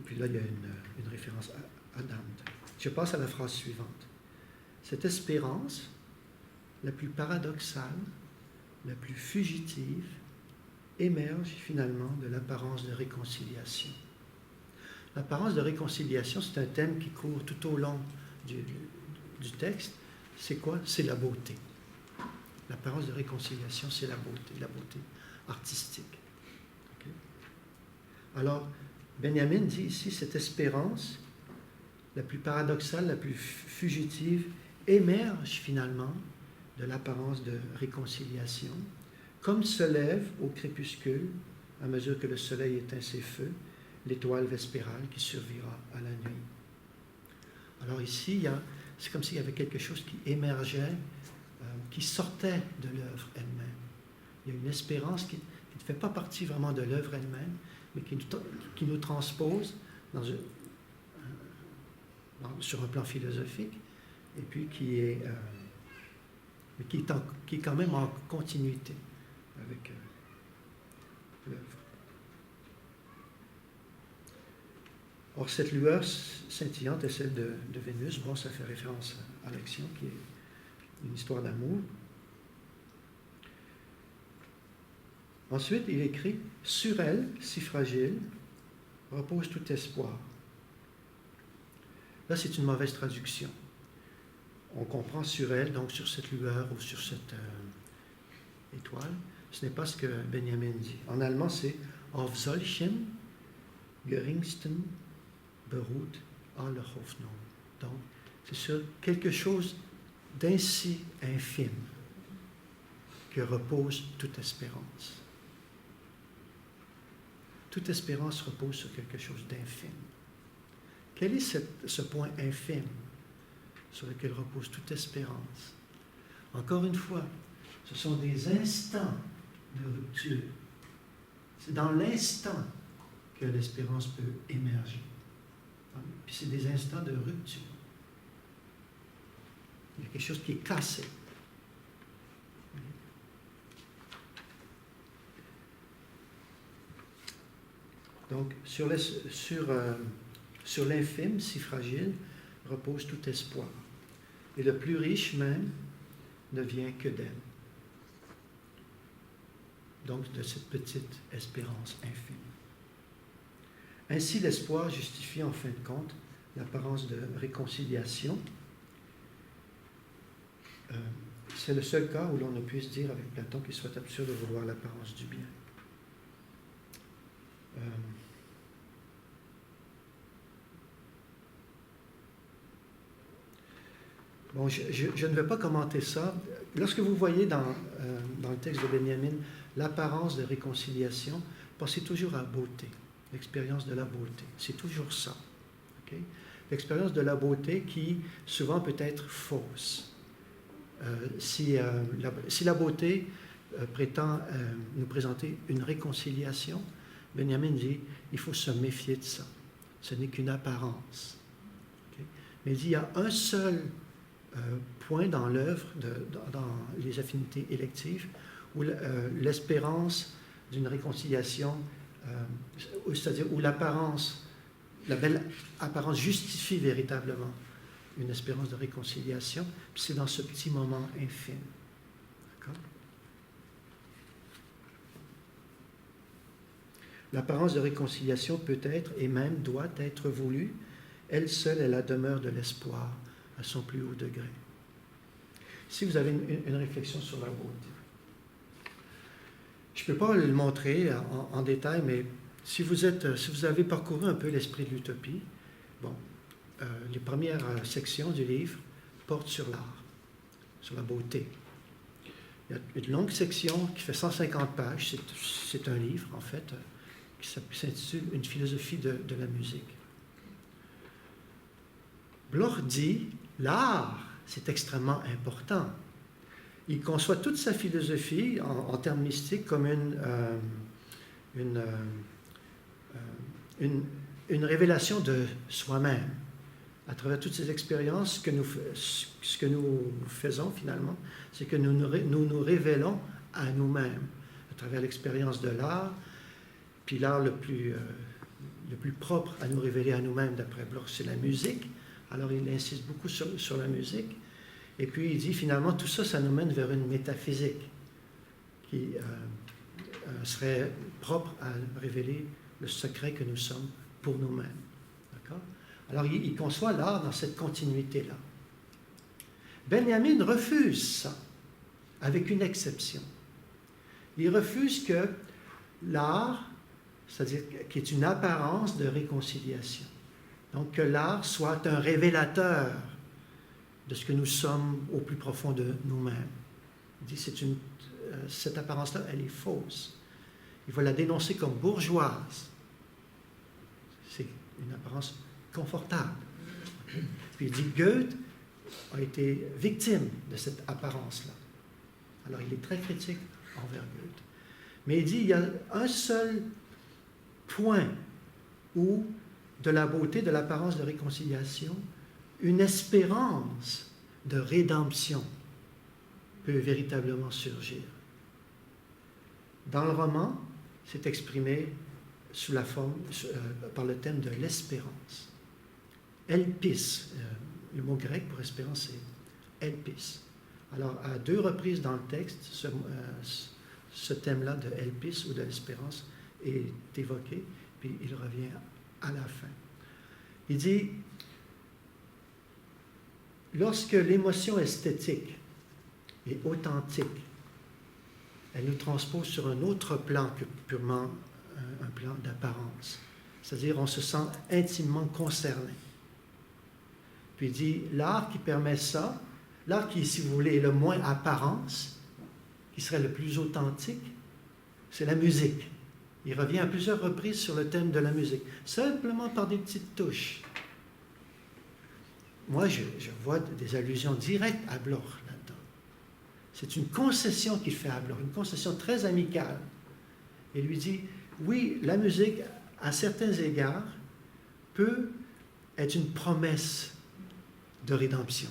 puis là, il y a une référence à Dante. Je passe à la phrase suivante. Cette espérance, la plus paradoxale, la plus fugitive, émerge finalement de l'apparence de réconciliation. L'apparence de réconciliation, c'est un thème qui court tout au long du texte. C'est quoi? C'est la beauté. L'apparence de réconciliation, c'est la beauté artistique. Okay? Alors, Benjamin dit ici, cette espérance, la plus paradoxale, la plus fugitive, émerge finalement de l'apparence de réconciliation, comme se lève au crépuscule, à mesure que le soleil éteint ses feux, l'étoile vespérale qui survivra à la nuit. Alors ici, c'est comme s'il y avait quelque chose qui émergeait, qui sortait de l'œuvre elle-même. Il y a une espérance qui ne fait pas partie vraiment de l'œuvre elle-même, mais qui nous transpose sur un plan philosophique, et puis qui est quand même en continuité avec l'œuvre. Or, cette lueur scintillante est celle de Vénus. Bon, ça fait référence à l'action, qui est une histoire d'amour. Ensuite, il écrit « Sur elle, si fragile, repose tout espoir. » Là, c'est une mauvaise traduction. On comprend sur elle, donc sur cette lueur ou sur cette étoile. Ce n'est pas ce que Benjamin dit. En allemand, c'est « Auf solchen geringsten beruht alle Hoffnung. » Donc, c'est sur quelque chose d'ainsi infime que repose toute espérance. Toute espérance repose sur quelque chose d'infime. Quel est ce point infime sur lequel repose toute espérance? Encore une fois, ce sont des instants de rupture. C'est dans l'instant que l'espérance peut émerger. Puis c'est des instants de rupture. Il y a quelque chose qui est cassé. Donc, sur l'infime, si fragile, repose tout espoir. Et le plus riche même ne vient que d'elle. Donc, de cette petite espérance infime. Ainsi, l'espoir justifie en fin de compte l'apparence de réconciliation. C'est le seul cas où l'on ne puisse dire avec Platon qu'il soit absurde de vouloir l'apparence du bien. Bon, je ne vais pas commenter ça. Lorsque vous voyez dans le texte de Benjamin l'apparence de réconciliation, pensez toujours à la beauté, l'expérience de la beauté. C'est toujours ça. Okay? L'expérience de la beauté qui souvent peut être fausse. Si la beauté prétend nous présenter une réconciliation, Benjamin dit il faut se méfier de ça. Ce n'est qu'une apparence. Okay? Mais il dit il y a un seul point dans l'œuvre, dans les affinités électives, où l'espérance d'une réconciliation, c'est-à-dire où la belle apparence justifie véritablement une espérance de réconciliation, puis c'est dans ce petit moment infime. D'accord? L'apparence de réconciliation peut être, et même doit être voulue, elle seule est la demeure de l'espoir à son plus haut degré. Ici, vous avez une réflexion sur la beauté. Je ne peux pas le montrer en détail, mais si vous avez parcouru un peu l'esprit de l'utopie, bon, les premières sections du livre portent sur l'art, sur la beauté. Il y a une longue section qui fait 150 pages, c'est un livre en fait, qui s'intitule « Une philosophie de la musique ». Bloch dit, l'art, c'est extrêmement important. Il conçoit toute sa philosophie en termes mystiques comme une révélation de soi-même. À travers toutes ces expériences, ce que nous faisons finalement, c'est que nous nous révélons à nous-mêmes, à travers l'expérience de l'art, puis l'art le plus le plus propre à nous révéler à nous-mêmes, d'après Bloch, c'est la musique. Alors il insiste beaucoup sur la musique. Et puis il dit finalement, tout ça, ça nous mène vers une métaphysique qui serait propre à révéler le secret que nous sommes pour nous-mêmes. D'accord? Alors il conçoit l'art dans cette continuité-là. Benjamin refuse ça, avec une exception. Il refuse que l'art, c'est-à-dire qui est une apparence de réconciliation, donc que l'art soit un révélateur de ce que nous sommes au plus profond de nous-mêmes. Il dit cette apparence-là, elle est fausse. Il va la dénoncer comme bourgeoise. C'est une apparence confortable. Puis il dit Goethe a été victime de cette apparence-là. Alors il est très critique envers Goethe. Mais il dit il y a un seul point où, de la beauté, de l'apparence de réconciliation, une espérance de rédemption peut véritablement surgir. Dans le roman, c'est exprimé sous la forme, par le thème de l'espérance. Elpis, le mot grec pour espérance, c'est elpis. Alors, à 2 reprises dans le texte, ce thème-là de elpis ou de l'espérance est évoqué, puis il revient à la fin. Il dit, lorsque l'émotion esthétique est authentique, elle nous transpose sur un autre plan que purement un plan d'apparence. C'est-à-dire, on se sent intimement concerné. Puis il dit, l'art qui permet ça, l'art qui, si vous voulez, est le moins apparence, qui serait le plus authentique, c'est la musique. Il revient à plusieurs reprises sur le thème de la musique, simplement par des petites touches. Moi, je vois des allusions directes à Bloch là-dedans. C'est une concession qu'il fait à Bloch, une concession très amicale. Il lui dit, oui, la musique, à certains égards, peut être une promesse de rédemption.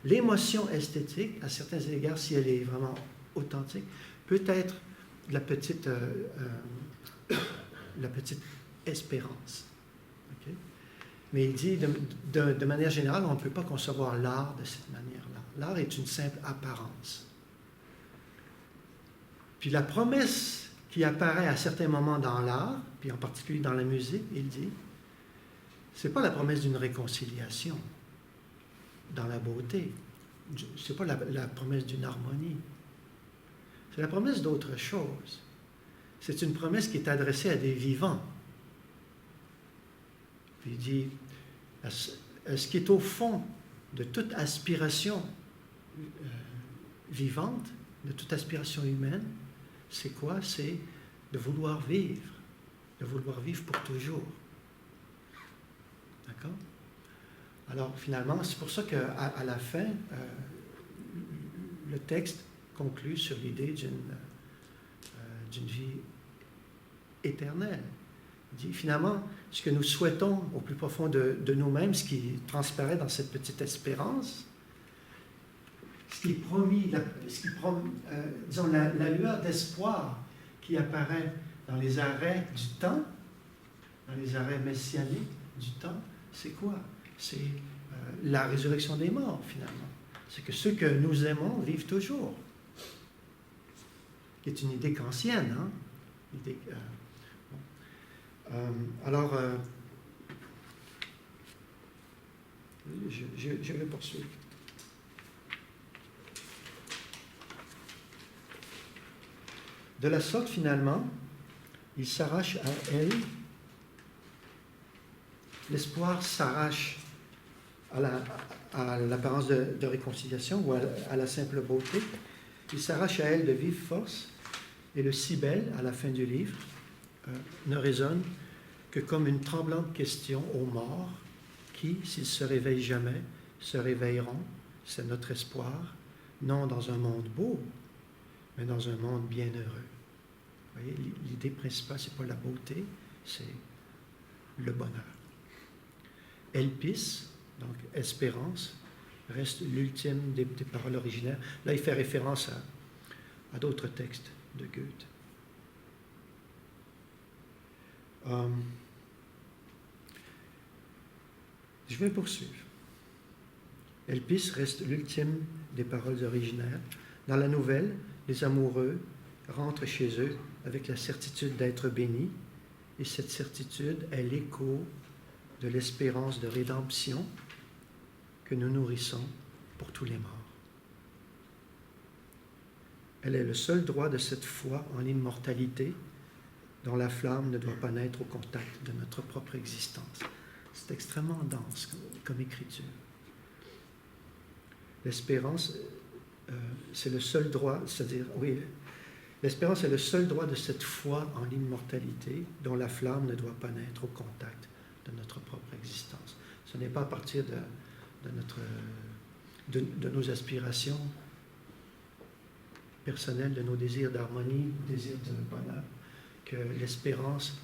L'émotion esthétique, à certains égards, si elle est vraiment authentique, peut être la petite espérance. Okay? Mais il dit, de manière générale, on ne peut pas concevoir l'art de cette manière-là. L'art est une simple apparence. Puis la promesse qui apparaît à certains moments dans l'art, puis en particulier dans la musique, il dit, ce n'est pas la promesse d'une réconciliation dans la beauté. Ce n'est pas la promesse d'une harmonie. C'est la promesse d'autre chose. C'est une promesse qui est adressée à des vivants. Puis il dit, ce qui est au fond de toute aspiration vivante, de toute aspiration humaine, c'est quoi? C'est de vouloir vivre pour toujours. D'accord? Alors, finalement, c'est pour ça qu'à la fin, le texte conclut sur l'idée d'une vie éternelle. Il dit, finalement, ce que nous souhaitons au plus profond de nous-mêmes, ce qui transparaît dans cette petite espérance, ce qui est promis, disons, la lueur d'espoir qui apparaît dans les arrêts du temps, dans les arrêts messianiques du temps, c'est quoi? C'est la résurrection des morts, finalement. C'est que ceux que nous aimons vivent toujours. Qui est une idée kantienne, hein? Je vais poursuivre. De la sorte, finalement, il s'arrache à elle. L'espoir s'arrache à l'apparence de réconciliation ou à la simple beauté. Il s'arrache à elle de vive force. Et le si belle, à la fin du livre, ne résonne que comme une tremblante question aux morts qui, s'ils se réveillent jamais, se réveilleront, c'est notre espoir, non dans un monde beau, mais dans un monde bienheureux. Vous voyez, l'idée principale, ce n'est pas la beauté, c'est le bonheur. Elpis, donc espérance, reste l'ultime des paroles originaires. Là, il fait référence à d'autres textes de Goethe. Je vais poursuivre. Elpis reste l'ultime des paroles originaires. Dans la nouvelle, les amoureux rentrent chez eux avec la certitude d'être bénis, et cette certitude est l'écho de l'espérance de rédemption que nous nourrissons pour tous les morts. Elle est le seul droit de cette foi en l'immortalité dont la flamme ne doit pas naître au contact de notre propre existence. C'est extrêmement dense comme écriture. L'espérance, c'est le seul droit, c'est-à-dire, oui, l'espérance est le seul droit de cette foi en l'immortalité dont la flamme ne doit pas naître au contact de notre propre existence. Ce n'est pas à partir de nos aspirations personnelles, de nos désirs d'harmonie, désirs de bonheur, que l'espérance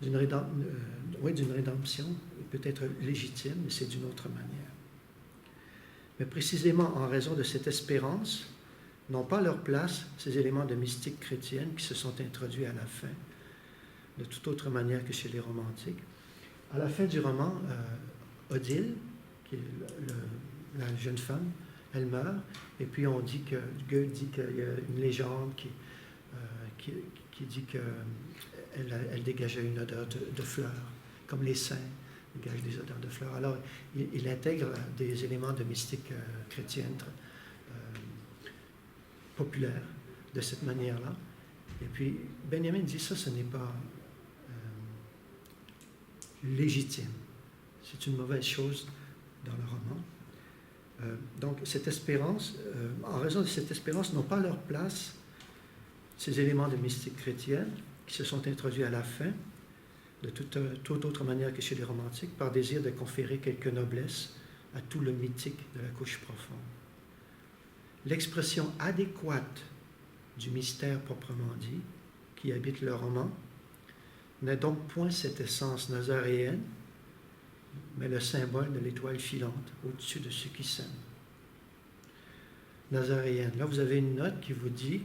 d'une rédemption peut être légitime, mais c'est d'une autre manière. Mais précisément en raison de cette espérance, n'ont pas leur place ces éléments de mystique chrétienne qui se sont introduits à la fin, de toute autre manière que chez les romantiques. À la fin du roman, Odile, qui est la jeune femme, elle meurt, et puis on dit que Goethe dit qu'il y a une légende qui dit qu'elle dégageait une odeur de fleurs, comme les saints dégagent des odeurs de fleurs. Alors, il intègre des éléments de mystique chrétienne populaire de cette manière-là. Et puis, Benjamin dit ça, ce n'est pas légitime. C'est une mauvaise chose dans le roman. Donc, cette espérance, en raison de cette espérance, n'ont pas leur place ces éléments de mystique chrétienne qui se sont introduits à la fin, de toute autre manière que chez les romantiques, par désir de conférer quelque noblesse à tout le mythique de la couche profonde. L'expression adéquate du mystère proprement dit, qui habite le roman, n'est donc point cette essence nazaréenne, mais le symbole de l'étoile filante au-dessus de ceux qui s'aiment. Nazaréenne. Là, vous avez une note qui vous dit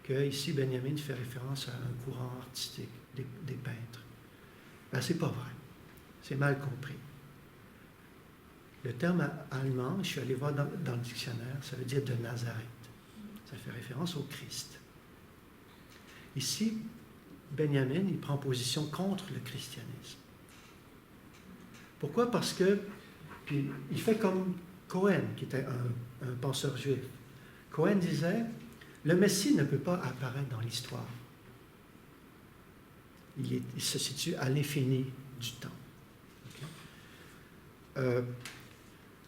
que ici Benjamin fait référence à un courant artistique des peintres. Ben, c'est pas vrai. C'est mal compris. Le terme allemand, je suis allé voir dans le dictionnaire, ça veut dire de Nazareth. Ça fait référence au Christ. Ici, Benjamin, il prend position contre le christianisme. Pourquoi? Parce que, puis, il fait comme Cohen, qui était un penseur juif. Cohen disait, le Messie ne peut pas apparaître dans l'histoire. Il se situe à l'infini du temps. Okay?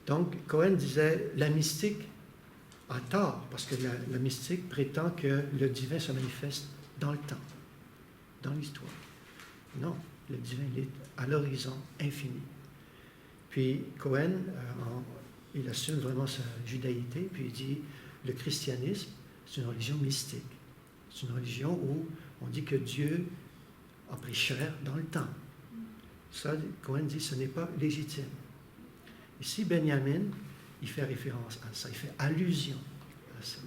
Donc, Cohen disait, la mystique a tort, parce que la mystique prétend que le divin se manifeste dans le temps, dans l'histoire. Non, le divin il est à l'horizon infini. Puis Cohen, il assume vraiment sa judaïté, puis il dit, le christianisme, c'est une religion mystique. C'est une religion où on dit que Dieu a pris chair dans le temps. Ça, Cohen dit, ce n'est pas légitime. Ici, Benjamin, il fait référence à ça, il fait allusion à ça.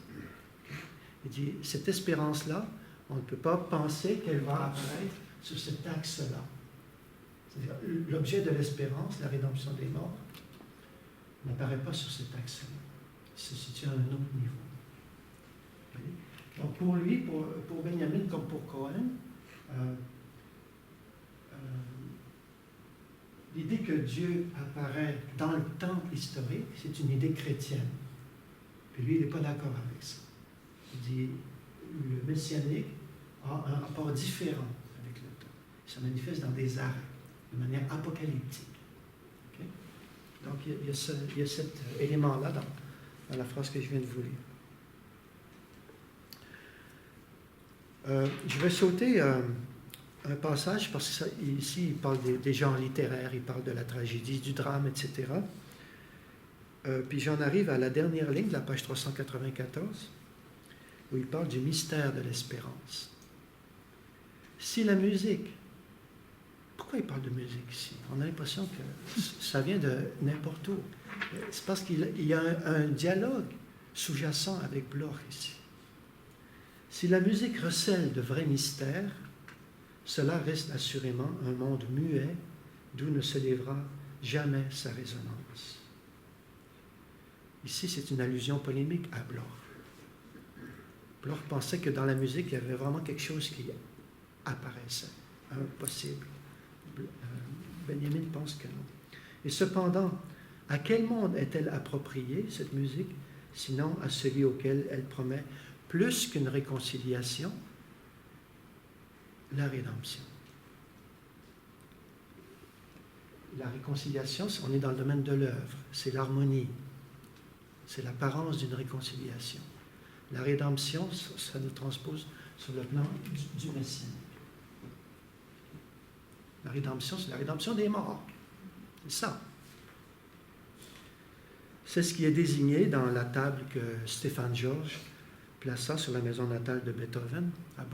Il dit, cette espérance-là, on ne peut pas penser qu'elle va apparaître sur cet axe-là. C'est-à-dire, l'objet de l'espérance, la rédemption des morts, n'apparaît pas sur cet axe-là. Il se situe à un autre niveau. Donc, pour lui, pour Benjamin comme pour Cohen, l'idée que Dieu apparaît dans le temps historique, c'est une idée chrétienne. Puis lui, il n'est pas d'accord avec ça. Il dit, le messianique a un rapport différent avec le temps. Il se manifeste dans des arrêts, de manière apocalyptique. Okay? Donc, il y a cet élément-là dans la phrase que je viens de vous lire. Je vais sauter un passage, parce que ici, il parle des genres littéraires, il parle de la tragédie, du drame, etc. Puis j'en arrive à la dernière ligne de la page 394, où il parle du mystère de l'espérance. Si la musique, pourquoi il parle de musique ici? On a l'impression que ça vient de n'importe où. C'est parce qu'il y a un dialogue sous-jacent avec Bloch ici. Si la musique recèle de vrais mystères, cela reste assurément un monde muet d'où ne se lèvera jamais sa résonance. Ici, c'est une allusion polémique à Bloch. Bloch pensait que dans la musique, il y avait vraiment quelque chose qui apparaissait, impossible. Benjamin pense que non. Et cependant, à quel monde est-elle appropriée, cette musique, sinon à celui auquel elle promet plus qu'une réconciliation, la rédemption. La réconciliation, on est dans le domaine de l'œuvre, c'est l'harmonie, c'est l'apparence d'une réconciliation. La rédemption, ça nous transpose sur le plan du Messie. La rédemption, c'est la rédemption des morts. C'est ça. C'est ce qui est désigné dans la table que Stéphane Georges plaça sur la maison natale de Beethoven à Bonn.